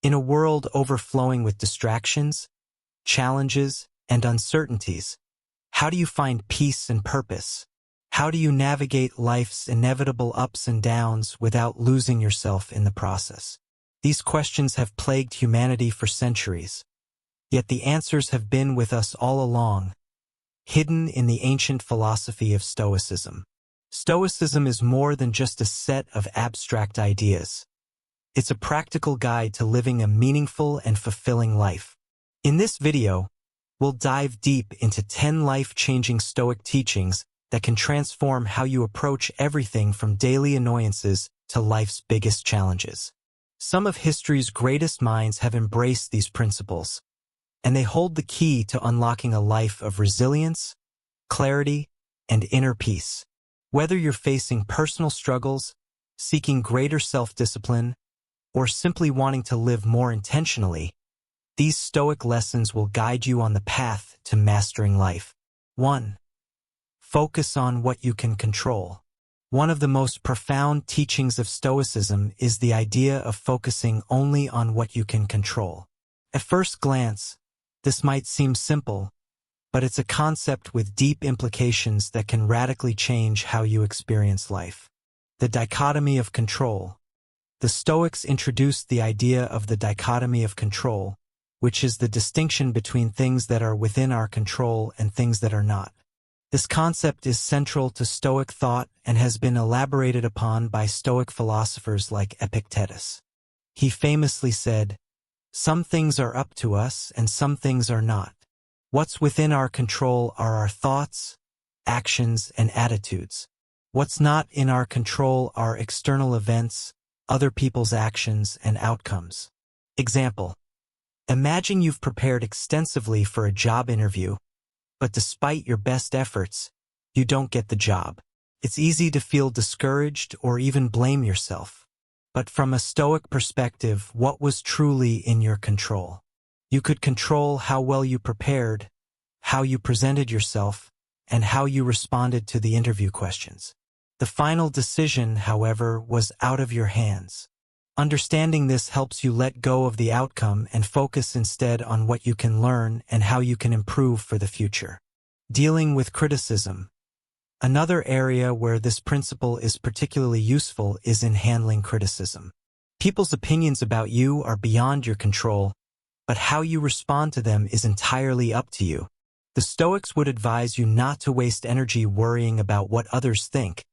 In a world overflowing with distractions, challenges, and uncertainties, how do you find peace and purpose? How do you navigate life's inevitable ups and downs without losing yourself in the process? These questions have plagued humanity for centuries, yet the answers have been with us all along, hidden in the ancient philosophy of Stoicism. Stoicism is more than just a set of abstract ideas. It's a practical guide to living a meaningful and fulfilling life. In this video, we'll dive deep into 10 life-changing Stoic teachings that can transform how you approach everything from daily annoyances to life's biggest challenges. Some of history's greatest minds have embraced these principles, and they hold the key to unlocking a life of resilience, clarity, and inner peace. Whether you're facing personal struggles, seeking greater self-discipline, or simply wanting to live more intentionally, these Stoic lessons will guide you on the path to mastering life. 1. Focus on what you can control. One of the most profound teachings of Stoicism is the idea of focusing only on what you can control. At first glance, this might seem simple, but it's a concept with deep implications that can radically change how you experience life. The dichotomy of control. The Stoics introduced the idea of the dichotomy of control, which is the distinction between things that are within our control and things that are not. This concept is central to Stoic thought and has been elaborated upon by Stoic philosophers like Epictetus. He famously said, "Some things are up to us and some things are not. What's within our control are our thoughts, actions, and attitudes. What's not in our control are external events, other people's actions, and outcomes." Example: imagine you've prepared extensively for a job interview, but despite your best efforts, you don't get the job. It's easy to feel discouraged or even blame yourself. But from a Stoic perspective, what was truly in your control? You could control how well you prepared, how you presented yourself, and how you responded to the interview questions. The final decision, however, was out of your hands. Understanding this helps you let go of the outcome and focus instead on what you can learn and how you can improve for the future. Dealing with criticism. Another area where this principle is particularly useful is in handling criticism. People's opinions about you are beyond your control, but how you respond to them is entirely up to you. The Stoics would advise you not to waste energy worrying about what others think,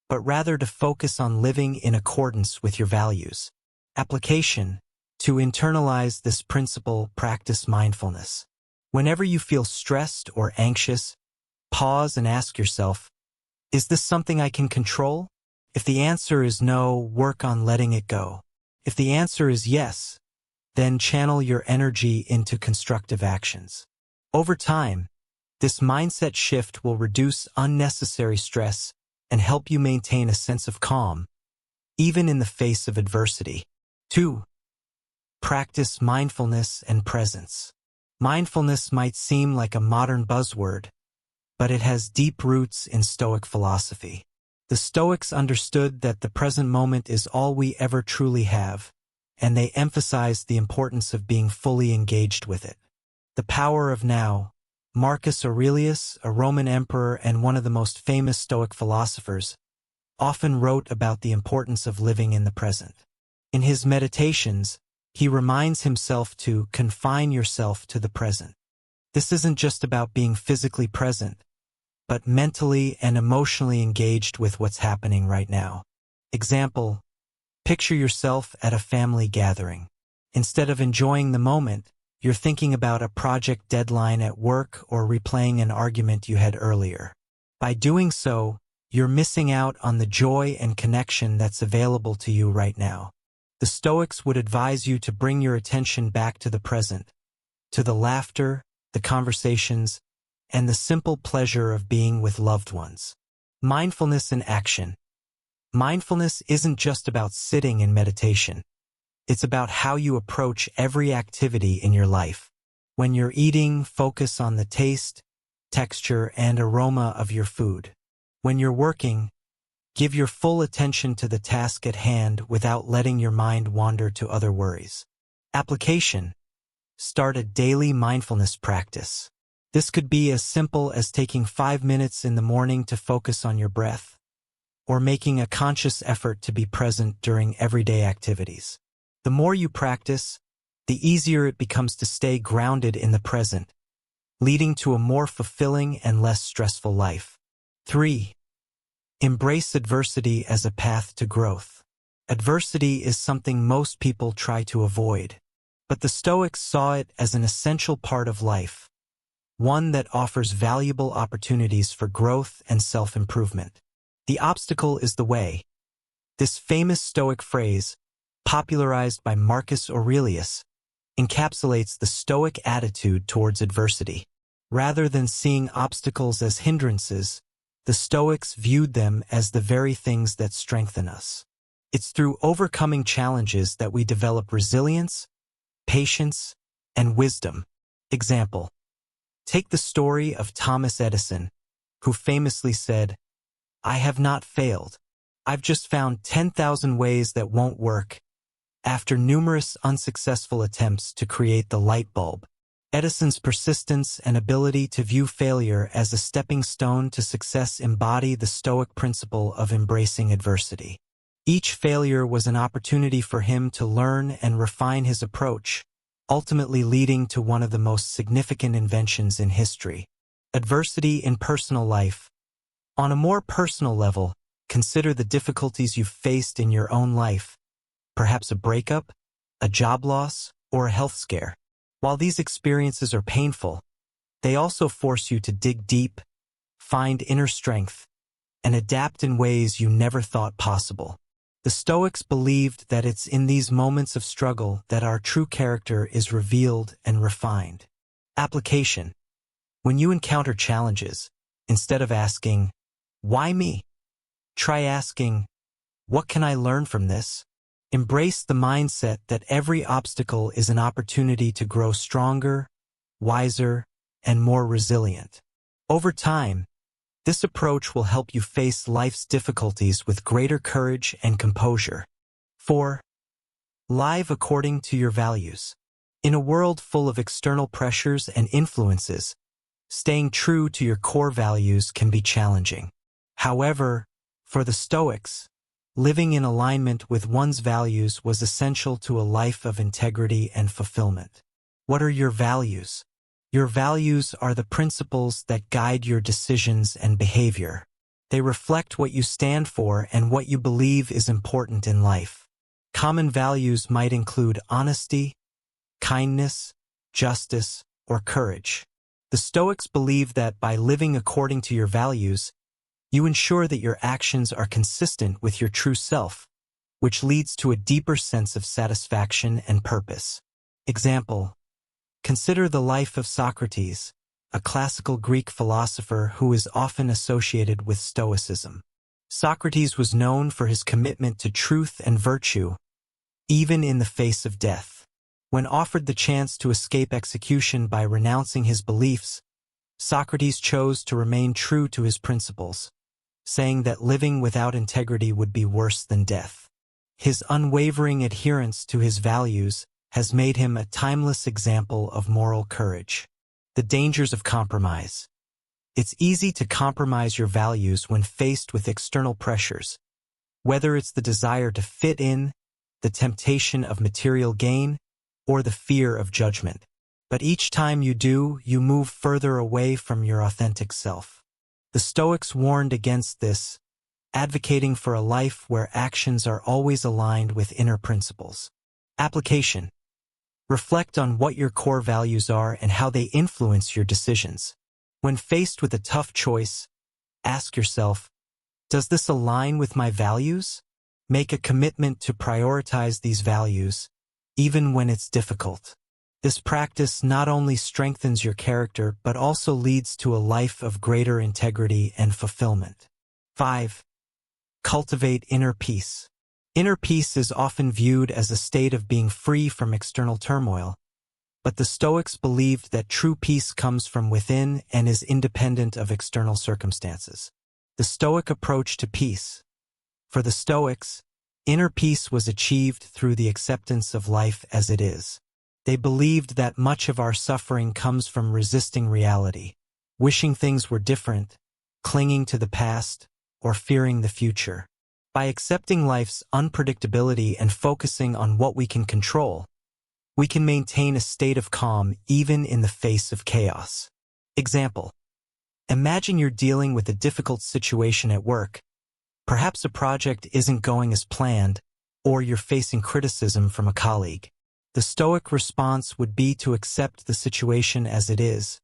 but rather to focus on living in accordance with your values. Application. To internalize this principle, practice mindfulness. Whenever you feel stressed or anxious, pause and ask yourself, is this something I can control? If the answer is no, work on letting it go. If the answer is yes, then channel your energy into constructive actions. Over time, this mindset shift will reduce unnecessary stress and help you maintain a sense of calm, even in the face of adversity. 2. Practice mindfulness and presence. Mindfulness might seem like a modern buzzword, but it has deep roots in Stoic philosophy. The Stoics understood that the present moment is all we ever truly have, and they emphasized the importance of being fully engaged with it. The power of now. Marcus Aurelius, a Roman emperor and one of the most famous Stoic philosophers, often wrote about the importance of living in the present. In his meditations, he reminds himself to confine yourself to the present. This isn't just about being physically present, but mentally and emotionally engaged with what's happening right now. Example: picture yourself at a family gathering. Instead of enjoying the moment, you're thinking about a project deadline at work or replaying an argument you had earlier. By doing so, you're missing out on the joy and connection that's available to you right now. The Stoics would advise you to bring your attention back to the present, to the laughter, the conversations, and the simple pleasure of being with loved ones. Mindfulness in action. Mindfulness isn't just about sitting in meditation. It's about how you approach every activity in your life. When you're eating, focus on the taste, texture, and aroma of your food. When you're working, give your full attention to the task at hand without letting your mind wander to other worries. Application: start a daily mindfulness practice. This could be as simple as taking 5 minutes in the morning to focus on your breath, or making a conscious effort to be present during everyday activities. The more you practice, the easier it becomes to stay grounded in the present, leading to a more fulfilling and less stressful life. 3. Embrace adversity as a path to growth. Adversity is something most people try to avoid, but the Stoics saw it as an essential part of life, one that offers valuable opportunities for growth and self-improvement. The obstacle is the way. This famous Stoic phrase, popularized by Marcus Aurelius, encapsulates the Stoic attitude towards adversity. Rather than seeing obstacles as hindrances, the Stoics viewed them as the very things that strengthen us. It's through overcoming challenges that we develop resilience, patience, and wisdom. Example: take the story of Thomas Edison, who famously said, "I have not failed. I've just found 10,000 ways that won't work," after numerous unsuccessful attempts to create the light bulb. Edison's persistence and ability to view failure as a stepping stone to success embody the Stoic principle of embracing adversity. Each failure was an opportunity for him to learn and refine his approach, ultimately leading to one of the most significant inventions in history. Adversity in personal life. On a more personal level, consider the difficulties you've faced in your own life, perhaps a breakup, a job loss, or a health scare. While these experiences are painful, they also force you to dig deep, find inner strength, and adapt in ways you never thought possible. The Stoics believed that it's in these moments of struggle that our true character is revealed and refined. Application: when you encounter challenges, instead of asking, "Why me?" try asking, "What can I learn from this?" Embrace the mindset that every obstacle is an opportunity to grow stronger, wiser, and more resilient. Over time, this approach will help you face life's difficulties with greater courage and composure. 4. Live according to your values. In a world full of external pressures and influences, staying true to your core values can be challenging. However, for the Stoics, living in alignment with one's values was essential to a life of integrity and fulfillment. What are your values? Your values are the principles that guide your decisions and behavior. They reflect what you stand for and what you believe is important in life. Common values might include honesty, kindness, justice, or courage. The Stoics believe that by living according to your values, you ensure that your actions are consistent with your true self, which leads to a deeper sense of satisfaction and purpose. Example: consider the life of Socrates, a classical Greek philosopher who is often associated with Stoicism. Socrates was known for his commitment to truth and virtue, even in the face of death. When offered the chance to escape execution by renouncing his beliefs, Socrates chose to remain true to his principles, saying that living without integrity would be worse than death. His unwavering adherence to his values has made him a timeless example of moral courage. The dangers of compromise. It's easy to compromise your values when faced with external pressures, whether it's the desire to fit in, the temptation of material gain, or the fear of judgment. But each time you do, you move further away from your authentic self. The Stoics warned against this, advocating for a life where actions are always aligned with inner principles. Application: reflect on what your core values are and how they influence your decisions. When faced with a tough choice, ask yourself, does this align with my values? Make a commitment to prioritize these values, even when it's difficult. This practice not only strengthens your character but also leads to a life of greater integrity and fulfillment. 5. Cultivate inner peace. Inner peace is often viewed as a state of being free from external turmoil, but the Stoics believed that true peace comes from within and is independent of external circumstances. The Stoic approach to peace. For the Stoics, Inner peace was achieved through the acceptance of life as it is. They believed that much of our suffering comes from resisting reality, wishing things were different, clinging to the past, or fearing the future. By accepting life's unpredictability and focusing on what we can control, we can maintain a state of calm even in the face of chaos. Example: imagine you're dealing with a difficult situation at work. Perhaps a project isn't going as planned, or you're facing criticism from a colleague. The Stoic response would be to accept the situation as it is,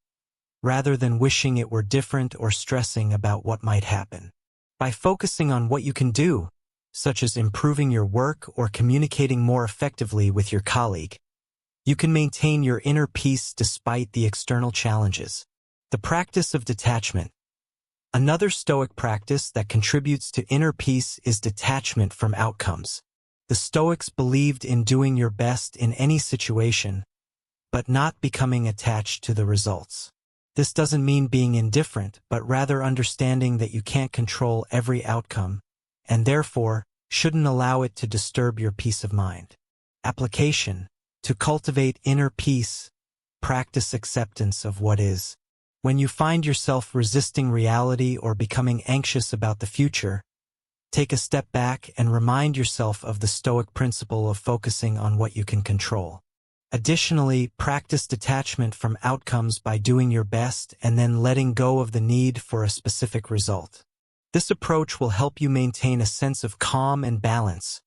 rather than wishing it were different or stressing about what might happen. By focusing on what you can do, such as improving your work or communicating more effectively with your colleague, you can maintain your inner peace despite the external challenges. The practice of detachment. Another Stoic practice that contributes to inner peace is detachment from outcomes. The Stoics believed in doing your best in any situation, but not becoming attached to the results. This doesn't mean being indifferent, but rather understanding that you can't control every outcome, and therefore shouldn't allow it to disturb your peace of mind. Application. To cultivate inner peace, practice acceptance of what is. When you find yourself resisting reality or becoming anxious about the future, take a step back and remind yourself of the Stoic principle of focusing on what you can control. Additionally, practice detachment from outcomes by doing your best and then letting go of the need for a specific result. This approach will help you maintain a sense of calm and balance,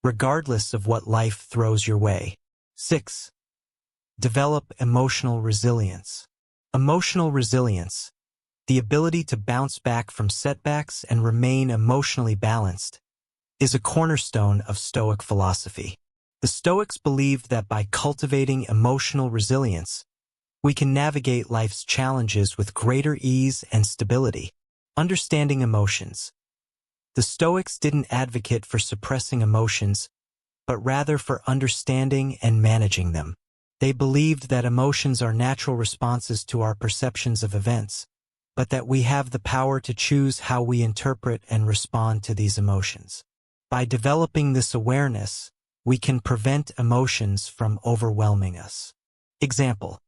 regardless of what life throws your way. 6. Develop emotional resilience. Emotional resilience, the ability to bounce back from setbacks and remain emotionally balanced, is a cornerstone of Stoic philosophy. The Stoics believed that by cultivating emotional resilience, we can navigate life's challenges with greater ease and stability. Understanding emotions. The Stoics didn't advocate for suppressing emotions, but rather for understanding and managing them. They believed that emotions are natural responses to our perceptions of events, but that we have the power to choose how we interpret and respond to these emotions. By developing this awareness, we can prevent emotions from overwhelming us. Example: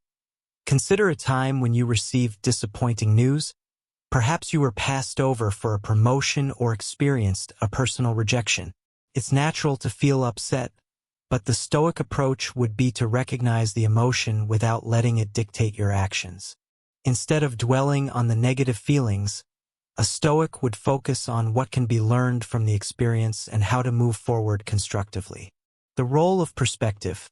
consider a time when you received disappointing news. Perhaps you were passed over for a promotion or experienced a personal rejection. It's natural to feel upset, but the Stoic approach would be to recognize the emotion without letting it dictate your actions. Instead of dwelling on the negative feelings, a Stoic would focus on what can be learned from the experience and how to move forward constructively. The role of perspective.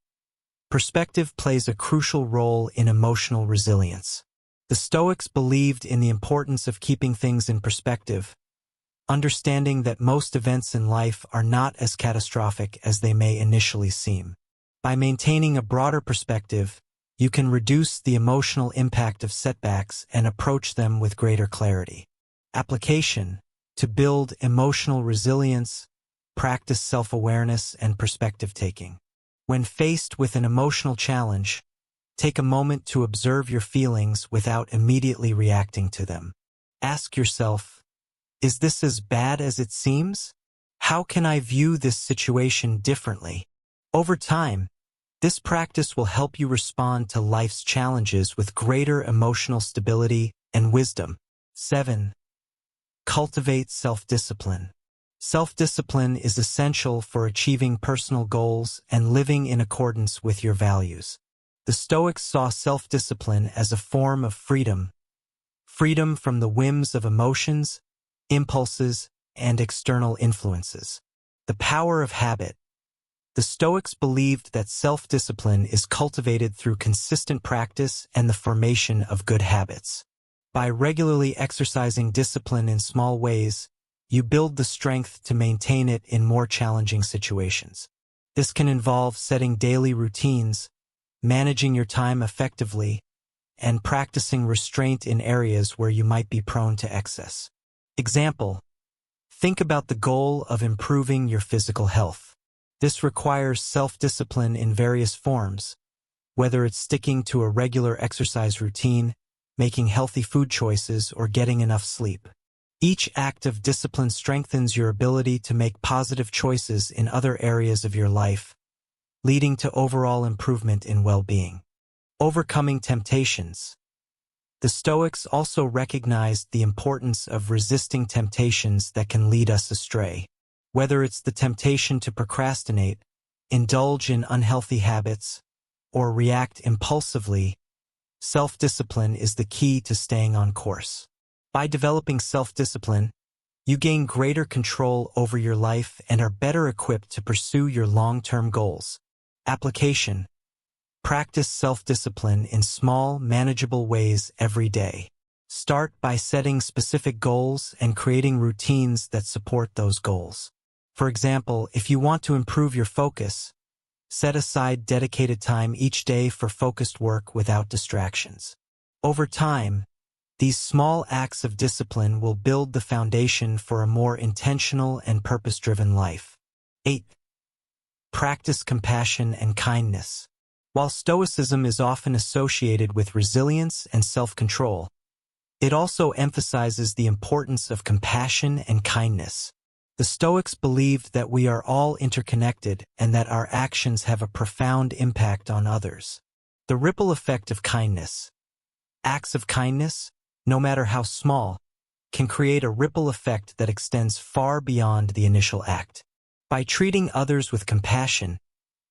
Perspective plays a crucial role in emotional resilience. The Stoics believed in the importance of keeping things in perspective, understanding that most events in life are not as catastrophic as they may initially seem. By maintaining a broader perspective, you can reduce the emotional impact of setbacks and approach them with greater clarity. Application. To build emotional resilience, practice self-awareness and perspective-taking. When faced with an emotional challenge, take a moment to observe your feelings without immediately reacting to them. Ask yourself, is this as bad as it seems? How can I view this situation differently? Over time, this practice will help you respond to life's challenges with greater emotional stability and wisdom. 7. Cultivate self-discipline. Self-discipline is essential for achieving personal goals and living in accordance with your values. The Stoics saw self-discipline as a form of freedom from the whims of emotions, impulses, and external influences. The power of habit. The Stoics believed that self-discipline is cultivated through consistent practice and the formation of good habits. By regularly exercising discipline in small ways, you build the strength to maintain it in more challenging situations. This can involve setting daily routines, managing your time effectively, and practicing restraint in areas where you might be prone to excess. Example: think about the goal of improving your physical health. This requires self-discipline in various forms, whether it's sticking to a regular exercise routine, making healthy food choices, or getting enough sleep. Each act of discipline strengthens your ability to make positive choices in other areas of your life, leading to overall improvement in well-being. Overcoming temptations. The Stoics also recognized the importance of resisting temptations that can lead us astray. Whether it's the temptation to procrastinate, indulge in unhealthy habits, or react impulsively, self-discipline is the key to staying on course. By developing self-discipline, you gain greater control over your life and are better equipped to pursue your long-term goals. Application. Practice self-discipline in small, manageable ways every day. Start by setting specific goals and creating routines that support those goals. For example, if you want to improve your focus, set aside dedicated time each day for focused work without distractions. Over time, these small acts of discipline will build the foundation for a more intentional and purpose-driven life. 8. Practice compassion and kindness. While Stoicism is often associated with resilience and self-control, it also emphasizes the importance of compassion and kindness. The Stoics believed that we are all interconnected and that our actions have a profound impact on others. The ripple effect of kindness. Acts of kindness, no matter how small, can create a ripple effect that extends far beyond the initial act. By treating others with compassion,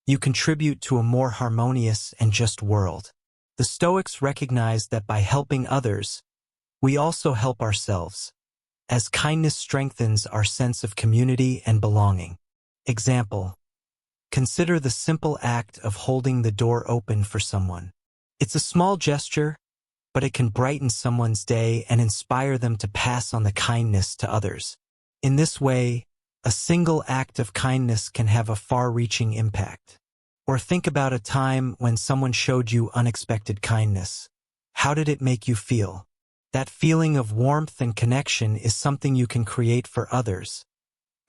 you contribute to a more harmonious and just world. The Stoics recognized that by helping others, we also help ourselves, as kindness strengthens our sense of community and belonging. Example: consider the simple act of holding the door open for someone. It's a small gesture, but it can brighten someone's day and inspire them to pass on the kindness to others. In this way, a single act of kindness can have a far-reaching impact. Or think about a time when someone showed you unexpected kindness. How did it make you feel? That feeling of warmth and connection is something you can create for others,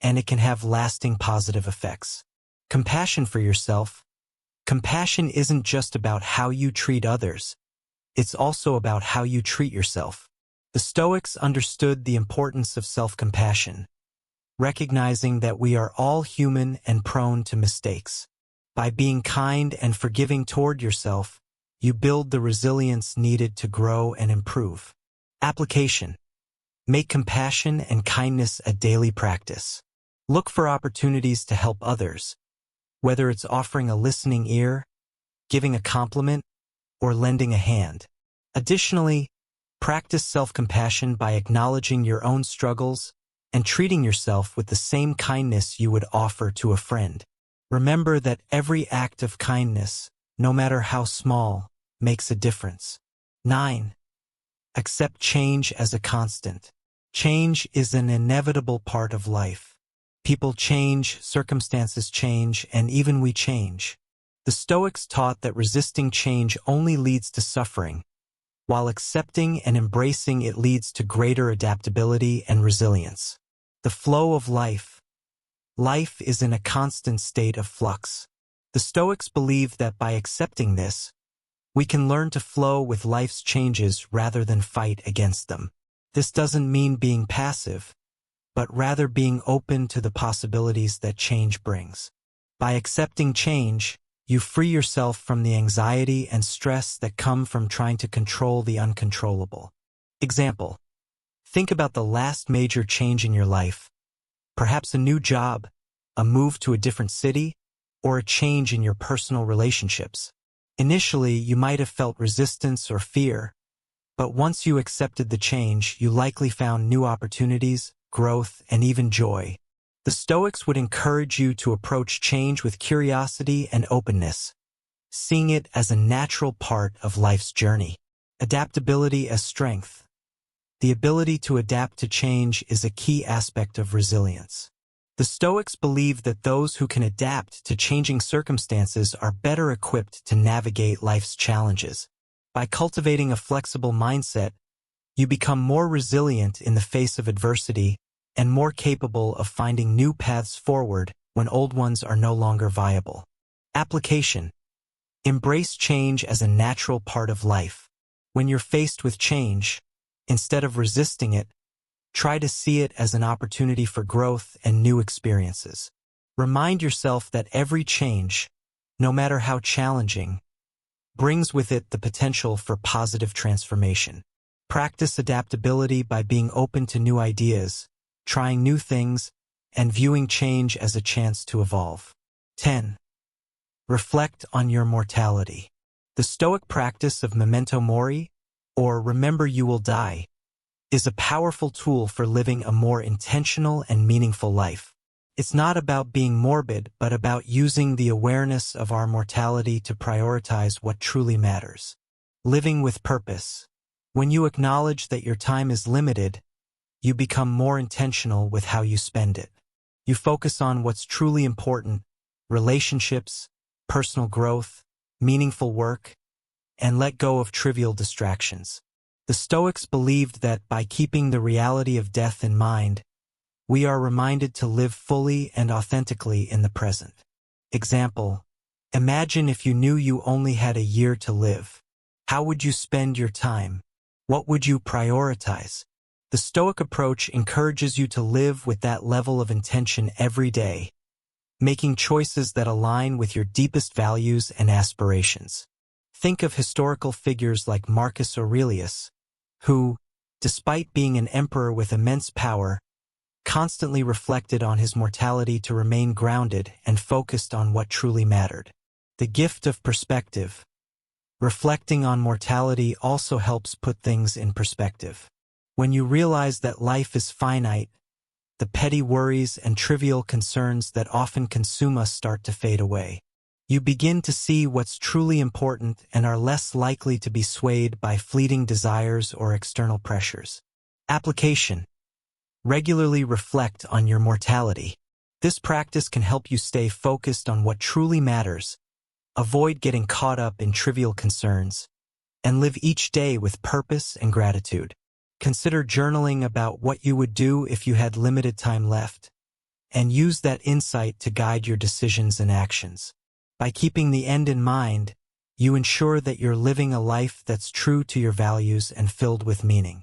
and it can have lasting positive effects. Compassion for yourself. Compassion isn't just about how you treat others. It's also about how you treat yourself. The Stoics understood the importance of self-compassion, recognizing that we are all human and prone to mistakes. By being kind and forgiving toward yourself, you build the resilience needed to grow and improve. Application. Make compassion and kindness a daily practice. Look for opportunities to help others, whether it's offering a listening ear, giving a compliment, or lending a hand. Additionally, practice self-compassion by acknowledging your own struggles and treating yourself with the same kindness you would offer to a friend. Remember that every act of kindness, no matter how small, makes a difference. 9. Accept change as a constant. Change is an inevitable part of life. People change, circumstances change, and even we change. The Stoics taught that resisting change only leads to suffering, while accepting and embracing it leads to greater adaptability and resilience. The flow of life. Life is in a constant state of flux. The Stoics believe that by accepting this, we can learn to flow with life's changes rather than fight against them. This doesn't mean being passive, but rather being open to the possibilities that change brings. By accepting change, you free yourself from the anxiety and stress that come from trying to control the uncontrollable. Example: think about the last major change in your life, perhaps a new job, a move to a different city, or a change in your personal relationships. Initially, you might have felt resistance or fear, but once you accepted the change, you likely found new opportunities, growth, and even joy. The Stoics would encourage you to approach change with curiosity and openness, seeing it as a natural part of life's journey. Adaptability as strength. The ability to adapt to change is a key aspect of resilience. The Stoics believe that those who can adapt to changing circumstances are better equipped to navigate life's challenges. By cultivating a flexible mindset, you become more resilient in the face of adversity and more capable of finding new paths forward when old ones are no longer viable. Application. Embrace change as a natural part of life. When you're faced with change, instead of resisting it, Try to see it as an opportunity for growth and new experiences. Remind yourself that every change, no matter how challenging, brings with it the potential for positive transformation. Practice adaptability by being open to new ideas, trying new things, and viewing change as a chance to evolve. 10. Reflect on your mortality. The Stoic practice of memento mori, or remember you will die, is a powerful tool for living a more intentional and meaningful life. It's not about being morbid, but about using the awareness of our mortality to prioritize what truly matters. Living with purpose. When you acknowledge that your time is limited, you become more intentional with how you spend it. You focus on what's truly important: relationships, personal growth, meaningful work, and let go of trivial distractions. The Stoics believed that by keeping the reality of death in mind, we are reminded to live fully and authentically in the present. Example: imagine if you knew you only had a year to live. How would you spend your time? What would you prioritize? The Stoic approach encourages you to live with that level of intention every day, making choices that align with your deepest values and aspirations. Think of historical figures like Marcus Aurelius, who, despite being an emperor with immense power, constantly reflected on his mortality to remain grounded and focused on what truly mattered. The gift of perspective. Reflecting on mortality also helps put things in perspective. When you realize that life is finite, the petty worries and trivial concerns that often consume us start to fade away. You begin to see what's truly important and are less likely to be swayed by fleeting desires or external pressures. Application. Regularly reflect on your mortality. This practice can help you stay focused on what truly matters, avoid getting caught up in trivial concerns, and live each day with purpose and gratitude. Consider journaling about what you would do if you had limited time left, and use that insight to guide your decisions and actions. By keeping the end in mind, you ensure that you're living a life that's true to your values and filled with meaning.